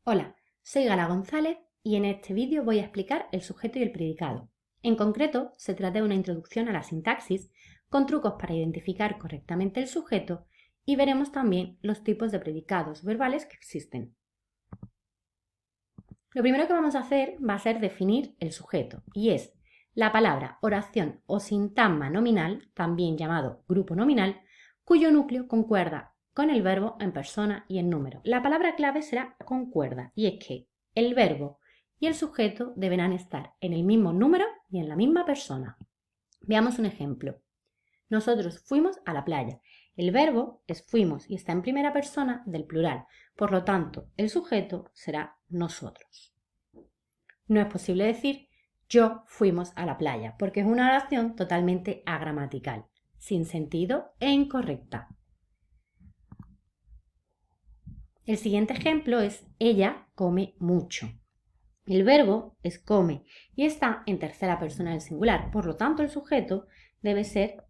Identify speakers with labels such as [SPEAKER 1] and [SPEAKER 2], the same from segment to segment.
[SPEAKER 1] Hola, soy Gala González y en este vídeo voy a explicar el sujeto y el predicado. En concreto, se trata de una introducción a la sintaxis con trucos para identificar correctamente el sujeto y veremos también los tipos de predicados verbales que existen. Lo primero que vamos a hacer va a ser definir el sujeto y es la palabra oración o sintagma nominal, también llamado grupo nominal, cuyo núcleo concuerda con el verbo en persona y en número. La palabra clave será concuerda y es que el verbo y el sujeto deberán estar en el mismo número y en la misma persona. Veamos un ejemplo. Nosotros fuimos a la playa. El verbo es fuimos y está en primera persona del plural. Por lo tanto, el sujeto será nosotros. No es posible decir yo fuimos a la playa porque es una oración totalmente agramatical, sin sentido e incorrecta. El siguiente ejemplo es ella come mucho. El verbo es come y está en tercera persona del singular, por lo tanto el sujeto debe ser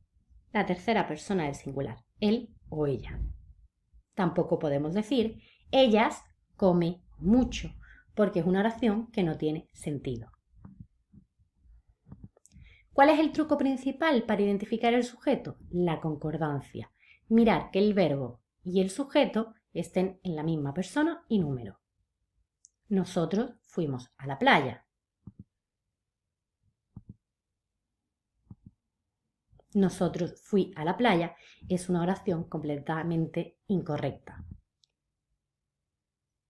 [SPEAKER 1] la tercera persona del singular, él o ella. Tampoco podemos decir ellas come mucho, porque es una oración que no tiene sentido. ¿Cuál es el truco principal para identificar el sujeto? La concordancia. Mirar que el verbo y el sujeto estén en la misma persona y número. Nosotros fuimos a la playa. Nosotros fui a la playa es una oración completamente incorrecta.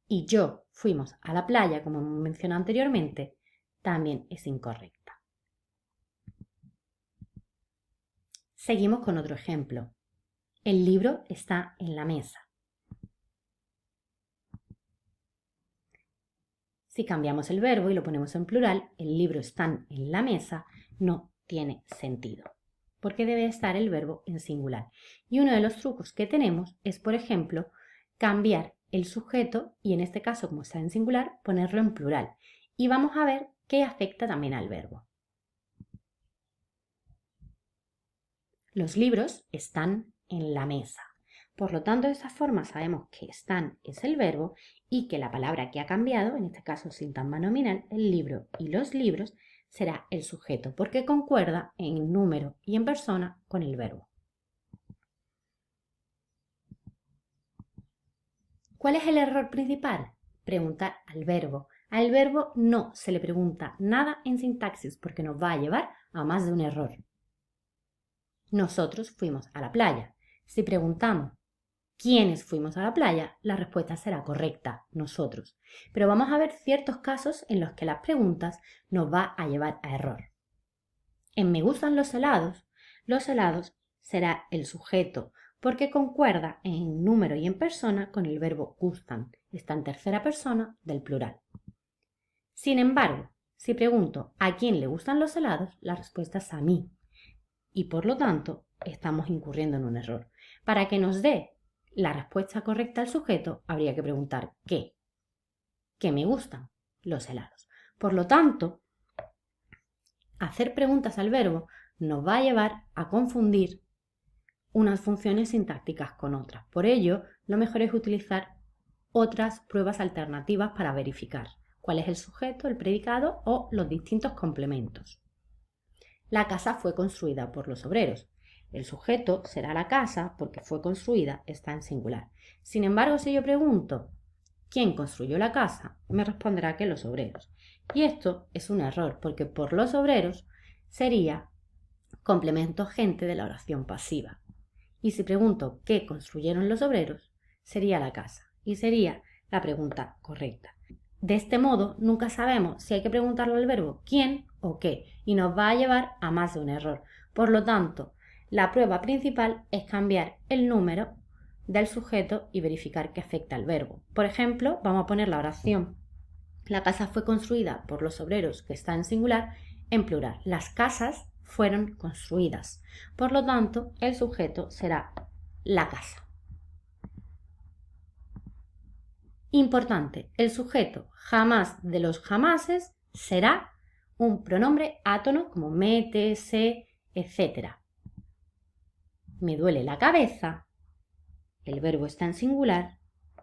[SPEAKER 1] Y yo fuimos a la playa, como mencioné anteriormente, también es incorrecta. Seguimos con otro ejemplo. El libro está en la mesa. Si cambiamos el verbo y lo ponemos en plural, el libro está en la mesa, no tiene sentido, porque debe estar el verbo en singular. Y uno de los trucos que tenemos es, por ejemplo, cambiar el sujeto y en este caso, como está en singular, ponerlo en plural. Y vamos a ver qué afecta también al verbo. Los libros están en la mesa. Por lo tanto, de esta forma sabemos que están es el verbo y que la palabra que ha cambiado, en este caso sintagma nominal, el libro y los libros, será el sujeto porque concuerda en número y en persona con el verbo. ¿Cuál es el error principal? Preguntar al verbo. Al verbo no se le pregunta nada en sintaxis porque nos va a llevar a más de un error. Nosotros fuimos a la playa. Si preguntamos ¿quiénes fuimos a la playa? La respuesta será correcta, nosotros. Pero vamos a ver ciertos casos en los que las preguntas nos va a llevar a error. En me gustan los helados será el sujeto porque concuerda en número y en persona con el verbo gustan. Está en tercera persona del plural. Sin embargo, si pregunto ¿a quién le gustan los helados? La respuesta es a mí. Y por lo tanto, estamos incurriendo en un error. Para que nos dé la respuesta correcta al sujeto, habría que preguntar ¿qué? ¿Qué me gustan? Los helados. Por lo tanto, hacer preguntas al verbo nos va a llevar a confundir unas funciones sintácticas con otras. Por ello, lo mejor es utilizar otras pruebas alternativas para verificar cuál es el sujeto, el predicado o los distintos complementos. La casa fue construida por los obreros. El sujeto será la casa porque fue construida, está en singular. Sin embargo, si yo pregunto ¿quién construyó la casa? Me responderá que los obreros. Y esto es un error porque por los obreros sería complemento gente de la oración pasiva. Y si pregunto ¿qué construyeron los obreros? Sería la casa y sería la pregunta correcta. De este modo, nunca sabemos si hay que preguntarle al verbo quién o qué y nos va a llevar a más de un error. Por lo tanto, la prueba principal es cambiar el número del sujeto y verificar que afecta al verbo. Por ejemplo, vamos a poner la oración la casa fue construida por los obreros, que está en singular, en plural. Las casas fueron construidas. Por lo tanto, el sujeto será la casa. Importante, el sujeto jamás de los jamases será un pronombre átono como me, te, se, etc. Me duele la cabeza, el verbo está en singular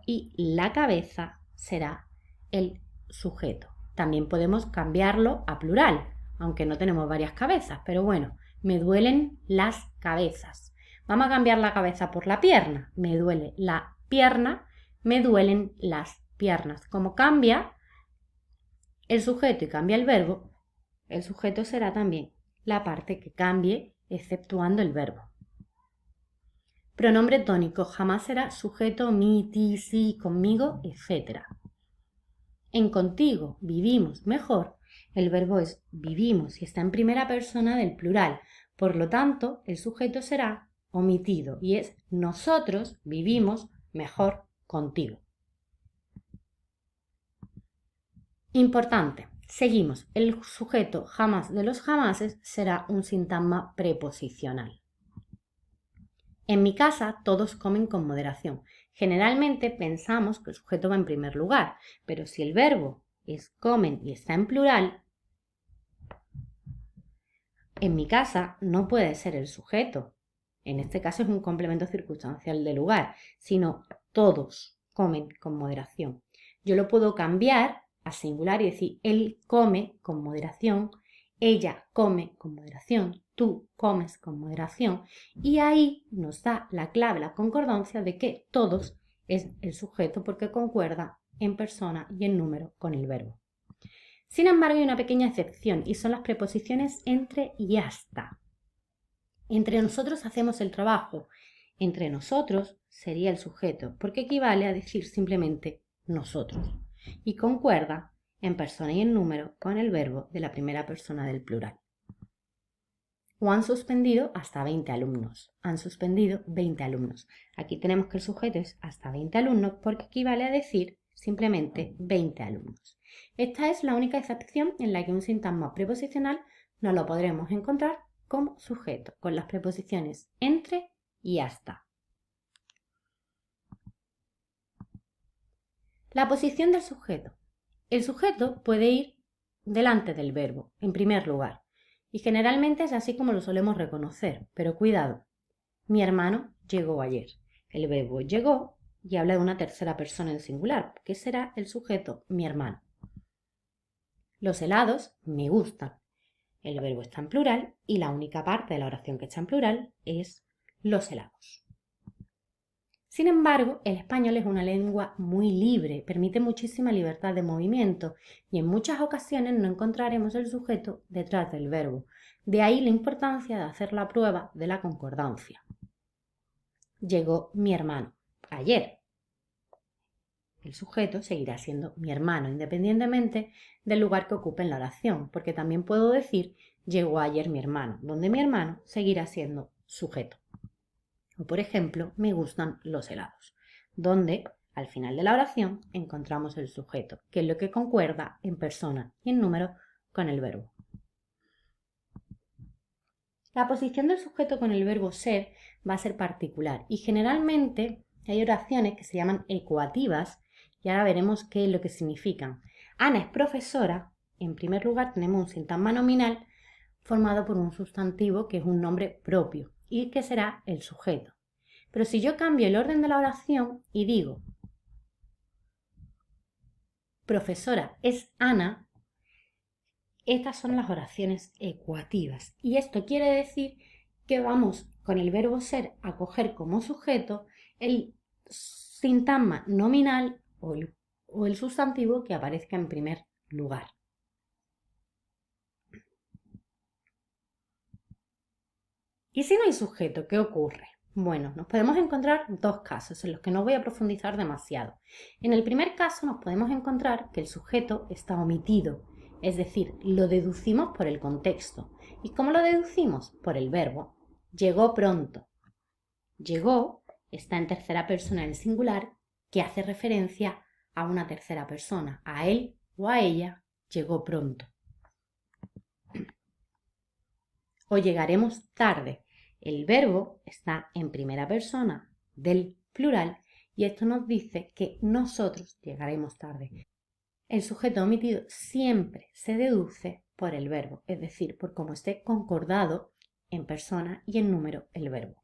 [SPEAKER 1] y la cabeza será el sujeto. También podemos cambiarlo a plural, aunque no tenemos varias cabezas, pero bueno, me duelen las cabezas. Vamos a cambiar la cabeza por la pierna. Me duele la pierna, me duelen las piernas. Como cambia el sujeto y cambia el verbo, el sujeto será también la parte que cambie, exceptuando el verbo. Pronombre tónico jamás será sujeto, mi, ti, si, conmigo, etc. En contigo, vivimos, mejor, el verbo es vivimos y está en primera persona del plural. Por lo tanto, el sujeto será omitido y es nosotros vivimos mejor contigo. Importante. Seguimos. El sujeto jamás de los jamases será un sintagma preposicional. En mi casa todos comen con moderación. Generalmente pensamos que el sujeto va en primer lugar, pero si el verbo es comen y está en plural, en mi casa no puede ser el sujeto. En este caso es un complemento circunstancial de lugar, sino todos comen con moderación. Yo lo puedo cambiar a singular y decir él come con moderación, ella come con moderación, tú comes con moderación, y ahí nos da la clave, la concordancia de que todos es el sujeto porque concuerda en persona y en número con el verbo. Sin embargo, hay una pequeña excepción y son las preposiciones entre y hasta. Entre nosotros hacemos el trabajo. Entre nosotros sería el sujeto, porque equivale a decir simplemente nosotros y concuerda en persona y en número con el verbo de la primera persona del plural. O han suspendido hasta 20 alumnos. Han suspendido 20 alumnos. Aquí tenemos que el sujeto es hasta 20 alumnos porque equivale a decir simplemente 20 alumnos. Esta es la única excepción en la que un sintagma preposicional no lo podremos encontrar como sujeto, con las preposiciones entre y hasta. La posición del sujeto. El sujeto puede ir delante del verbo, en primer lugar, y generalmente es así como lo solemos reconocer, pero cuidado. Mi hermano llegó ayer. El verbo llegó y habla de una tercera persona en singular, que será el sujeto mi hermano. Los helados me gustan. El verbo está en plural y la única parte de la oración que está en plural es los helados. Sin embargo, el español es una lengua muy libre, permite muchísima libertad de movimiento y en muchas ocasiones no encontraremos el sujeto detrás del verbo. De ahí la importancia de hacer la prueba de la concordancia. Llegó mi hermano ayer. El sujeto seguirá siendo mi hermano, independientemente del lugar que ocupe en la oración, porque también puedo decir llegó ayer mi hermano, donde mi hermano seguirá siendo sujeto. O por ejemplo, me gustan los helados, donde al final de la oración encontramos el sujeto, que es lo que concuerda en persona y en número con el verbo. La posición del sujeto con el verbo ser va a ser particular y generalmente hay oraciones que se llaman ecuativas y ahora veremos qué es lo que significan. Ana es profesora. En primer lugar tenemos un sintagma nominal formado por un sustantivo que es un nombre propio y que será el sujeto. Pero si yo cambio el orden de la oración y digo profesora es Ana, estas son las oraciones ecuativas. Y esto quiere decir que vamos con el verbo ser a coger como sujeto el sintagma nominal o el sustantivo que aparezca en primer lugar. ¿Y si no hay sujeto, qué ocurre? Bueno, nos podemos encontrar dos casos en los que no voy a profundizar demasiado. En el primer caso nos podemos encontrar que el sujeto está omitido, es decir, lo deducimos por el contexto. ¿Y cómo lo deducimos? Por el verbo. Llegó pronto. Llegó está en tercera persona en singular que hace referencia a una tercera persona, a él o a ella llegó pronto. O llegaremos tarde. El verbo está en primera persona del plural y esto nos dice que nosotros llegaremos tarde. El sujeto omitido siempre se deduce por el verbo, es decir, por cómo esté concordado en persona y en número el verbo.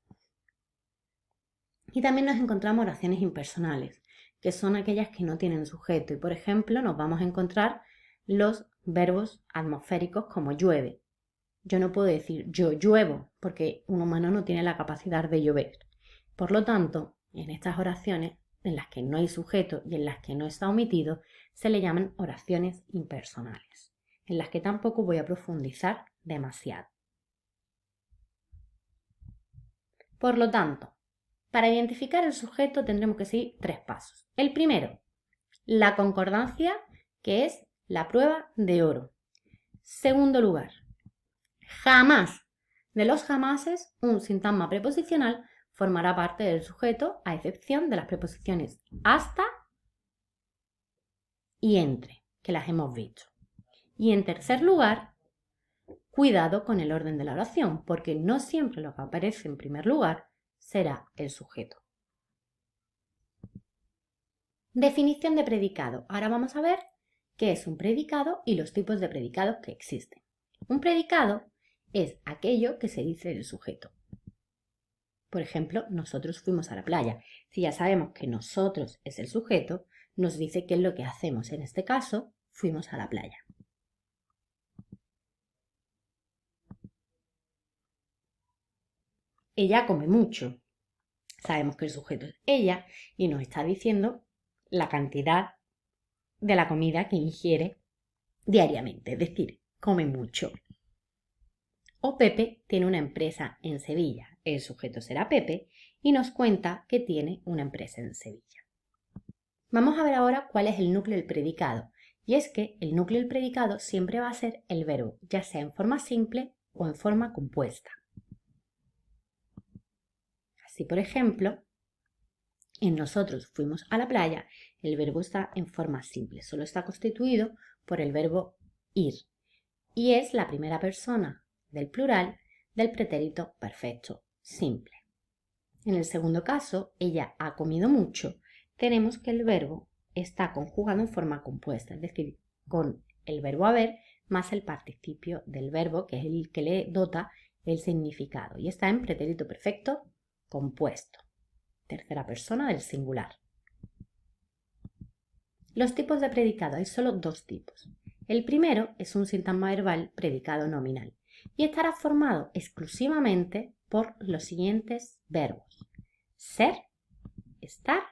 [SPEAKER 1] Y también nos encontramos oraciones impersonales, que son aquellas que no tienen sujeto. Y por ejemplo, nos vamos a encontrar los verbos atmosféricos como llueve. Yo no puedo decir yo lluevo, porque un humano no tiene la capacidad de llover. Por lo tanto, en estas oraciones en las que no hay sujeto y en las que no está omitido, se le llaman oraciones impersonales, en las que tampoco voy a profundizar demasiado. Por lo tanto, para identificar el sujeto tendremos que seguir 3 pasos. El primero, la concordancia, que es la prueba de oro. Segundo lugar, jamás. De los jamases, un sintagma preposicional formará parte del sujeto, a excepción de las preposiciones hasta y entre, que las hemos visto. Y en tercer lugar, cuidado con el orden de la oración, porque no siempre lo que aparece en primer lugar será el sujeto. Definición de predicado. Ahora vamos a ver qué es un predicado y los tipos de predicados que existen. Un predicado es aquello que se dice del sujeto. Por ejemplo, nosotros fuimos a la playa. Si ya sabemos que nosotros es el sujeto, nos dice qué es lo que hacemos. En este caso, fuimos a la playa. Ella come mucho. Sabemos que el sujeto es ella y nos está diciendo la cantidad de la comida que ingiere diariamente, es decir, come mucho. O Pepe tiene una empresa en Sevilla. El sujeto será Pepe y nos cuenta que tiene una empresa en Sevilla. Vamos a ver ahora cuál es el núcleo del predicado. Y es que el núcleo del predicado siempre va a ser el verbo, ya sea en forma simple o en forma compuesta. Así, por ejemplo, en nosotros fuimos a la playa, el verbo está en forma simple, solo está constituido por el verbo ir y es la primera persona del plural del pretérito perfecto simple. En el segundo caso, ella ha comido mucho, tenemos que el verbo está conjugado en forma compuesta, es decir, con el verbo haber más el participio del verbo, que es el que le dota el significado, y está en pretérito perfecto compuesto, tercera persona del singular. Los tipos de predicado, hay solo 2 tipos. El primero es un sintagma verbal predicado nominal y estará formado exclusivamente por los siguientes verbos: ser, estar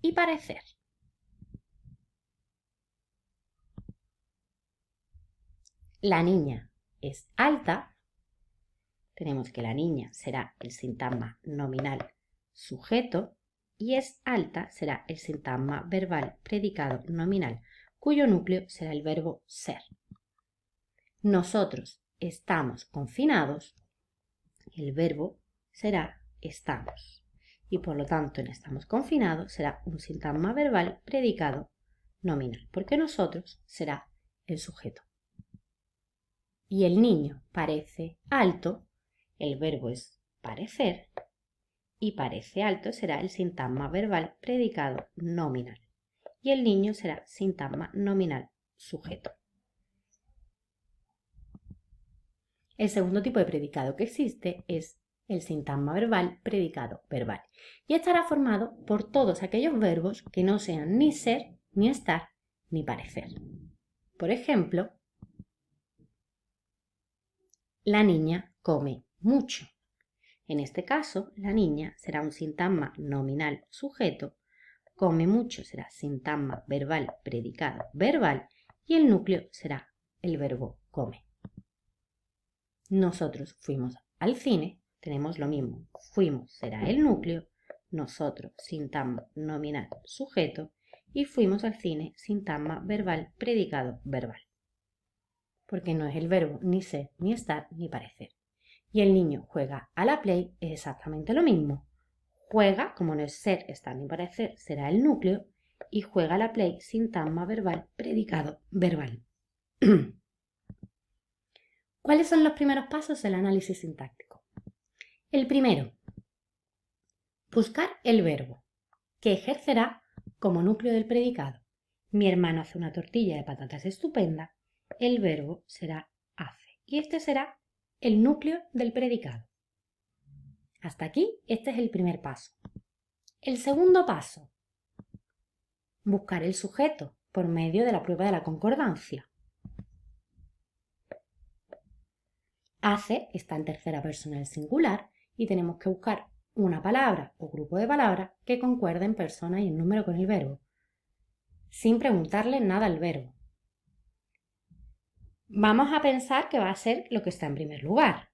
[SPEAKER 1] y parecer. La niña es alta. Tenemos que la niña será el sintagma nominal sujeto y es alta será el sintagma verbal predicado nominal, cuyo núcleo será el verbo ser. Nosotros estamos confinados, el verbo será estamos. Y por lo tanto, en estamos confinados será un sintagma verbal predicado nominal, porque nosotros será el sujeto. Y el niño parece alto, el verbo es parecer, y parece alto será el sintagma verbal predicado nominal. Y el niño será sintagma nominal sujeto. El segundo tipo de predicado que existe es el sintagma verbal predicado verbal y estará formado por todos aquellos verbos que no sean ni ser, ni estar, ni parecer. Por ejemplo, la niña come mucho. En este caso, la niña será un sintagma nominal sujeto, come mucho será sintagma verbal predicado verbal y el núcleo será el verbo come. Nosotros fuimos al cine, tenemos lo mismo, fuimos será el núcleo, nosotros sintagma nominal sujeto y fuimos al cine sintagma verbal predicado verbal. Porque no es el verbo ni ser, ni estar, ni parecer. Y el niño juega a la play es exactamente lo mismo. Juega, como no es ser, estar ni parecer, será el núcleo y juega a la play sintagma verbal predicado verbal. ¿Cuáles son los primeros pasos del análisis sintáctico? El primero, buscar el verbo, que ejercerá como núcleo del predicado. Mi hermano hace una tortilla de patatas estupenda, el verbo será hace y este será el núcleo del predicado. Hasta aquí, este es el primer paso. El segundo paso, buscar el sujeto por medio de la prueba de la concordancia. Hace está en tercera persona del singular y tenemos que buscar una palabra o grupo de palabras que concuerden persona y en número con el verbo, sin preguntarle nada al verbo. Vamos a pensar que va a ser lo que está en primer lugar.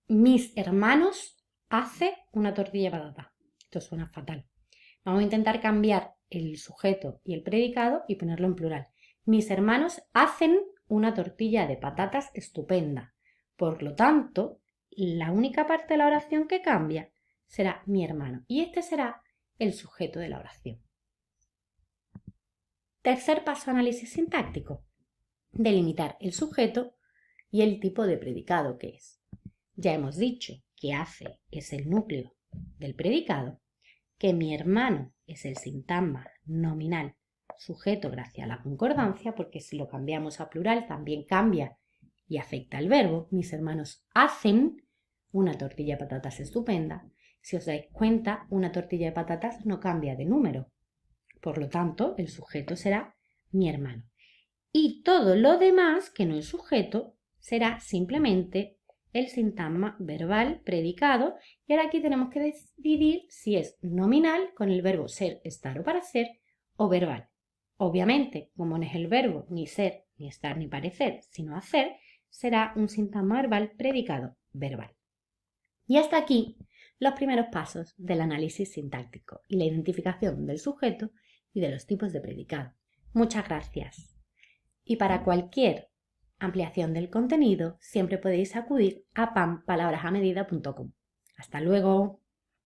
[SPEAKER 1] Mis hermanos hacen una tortilla de patata. Esto suena fatal. Vamos a intentar cambiar el sujeto y el predicado y ponerlo en plural. Mis hermanos hacen una tortilla de patatas estupenda. Por lo tanto, la única parte de la oración que cambia será mi hermano. Y este será el sujeto de la oración. Tercer paso, análisis sintáctico. Delimitar el sujeto y el tipo de predicado que es. Ya hemos dicho que hace es el núcleo del predicado, que mi hermano es el sintagma nominal sujeto gracias a la concordancia, porque si lo cambiamos a plural también cambia y afecta al verbo. Mis hermanos hacen una tortilla de patatas estupenda. Si os dais cuenta, una tortilla de patatas no cambia de número. Por lo tanto, el sujeto será mi hermano. Y todo lo demás, que no es sujeto, será simplemente el sintagma verbal predicado. Y ahora aquí tenemos que decidir si es nominal con el verbo ser, estar o parecer, o verbal. Obviamente, como no es el verbo ni ser, ni estar, ni parecer, sino hacer, será un sintagma verbal predicado verbal. Y hasta aquí los primeros pasos del análisis sintáctico y la identificación del sujeto y de los tipos de predicado. Muchas gracias. Y para cualquier ampliación del contenido, siempre podéis acudir a pampalabrasamedida.com. ¡Hasta luego!